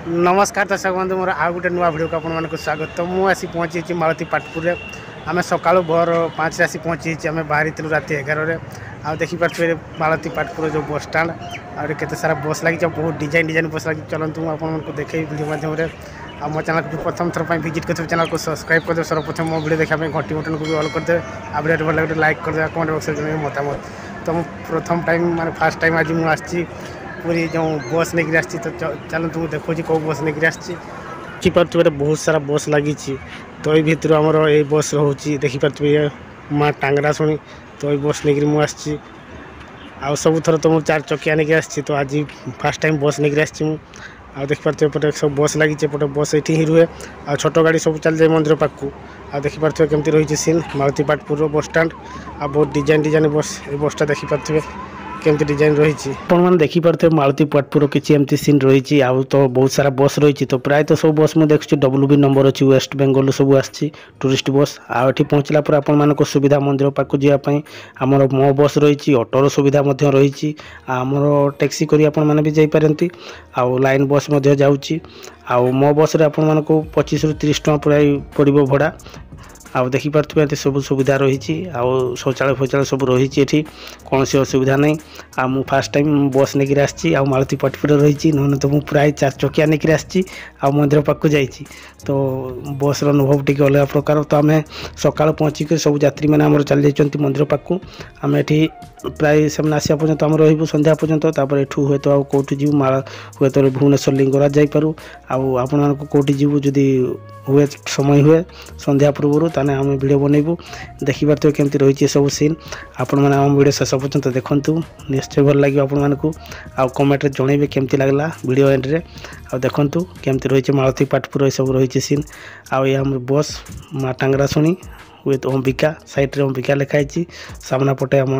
नमस्कार दर्शक बंधु मोर आउ गोटे नुआ भिडियो को आपको स्वागत। तो मुझे पहुंची मालती पाटपुर में। आम सका भोर 5 आसी पहुंची आम बाहरी राति 11 आ देखिपे मालती पाटपुर जो बस स्टाण आते सारा बस लगी बहुत डिजाइन डिजाइन बस लगी। चलतु मुझे देखे भिडियो मध्यम मो चैनल को प्रथम थर विजिट कर चैनल को सब्सक्राइब करदे। सर्वप्रथम मो भिडियो देखा घंटी बटन को भी ऑल करदे। आ भिडियो भल लगे लाइक करदे, कमेंट बॉक्स में मतामत। तो मुझे प्रथम टाइम माने फास्ट टाइम आज मुझे पूरी जो बस नहीं आसी। तो चलतु देखो कौ बस नहीं आसपारे बहुत सारा बस लगी। तो ये भितर आमर ये बस रोचे देखिपे माँ टांगरा शुणी। तो ये बस नहीं मुझे आउ सब थर तो मुझे 4 चकिया नहीं आसी। तो आज फास्ट टाइम बस नहीं आसी आ देखिपे एपटे सब बस लगी। एपटे बस ये ही रुहे आ छोट गाड़ी सब चल जाए मंदिर पाखु। आ देखिपे केमती रही सीन मालती पाटपुर बस स्टाण। आ बहुत डिजाइन डिजाइन बस ये बसटा देखिपे केमती डिजाइन रही। आपने देखिपे मालती पाटपुर किसी एमती सीन रही। आउ तो बहुत सारा बस रही। तो प्राय तो सब बस मुझे देखुँ WB नंबर अच्छी वेस्ट बेंगल सब आसी टूरिस्ट बस। आठ पहुँचला पर आपण सुविधा मंदिर पाक जावाई आमर मो बस रही। ऑटोर सुविधा रही। आमर टैक्सी करी आपण मैंने भी जापारती। आउ लाइन बस जाऊँगी। आउ मो बस रे आपण मानक 25 ରୁ 30 टଙ୍କା प्राय पड़ो भड़ा। आउ देखिपे ये सब सुविधा रही। आउ शौचालय फौचालय सब रही। ये कौन सी असुविधा नहीं। आ मु फास्ट टाइम बस नहीं आसी। आ मालती पाटपुर रही ना तो मुझे प्राय 4 चकिया नहीं आसी। आ मंदिर पाक जा तो बस अनुभव टी अलग प्रकार। तो आम सका पहुँचिक सब यात्री मैंने आम चली जाती मंदिर पाक। आम ये प्राय से आसा पर्यटन आम रू संध्या पर्यटन। एठू हे तो कौटी जीव माला हे तो भुवनेश्वर लिंगराज जापरू। आपण कौटी जीव जदि हुए समय हुए संध्या पूर्व ताने आम वीडियो बनइबू। देखिपे केमती रही सब सीन। आपण मैंने आम वीडियो शेष पर्यंत देखु निश्चय भल लगे आपण मानकू। आ कमेंट रे जनइबे केमती लगला वीडियो एंड रे। आ देखंतु केमती रही मालती पाटपुर सब रही सीन। आ ये आम बस माँ टांगरा शुणी विथ अंबिका साइड रे अंबिका लिखाई। सामना पटे आम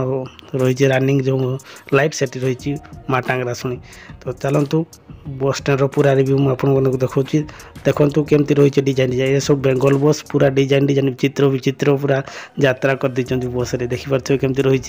रही रनिंग जो लाइट सेट रही माँ टांगरा शुणी। तो चलतु बस स्टैंड पूरा रिव्यू मुझे देखा। देखु केमती रही डिजाइन डिजाइन ये सब बेंगल बस पूरा डिजाइन डिजाइन चित्र विचित्र पूरा यात्रा कर दी बस रे। देखिपे केमती रही।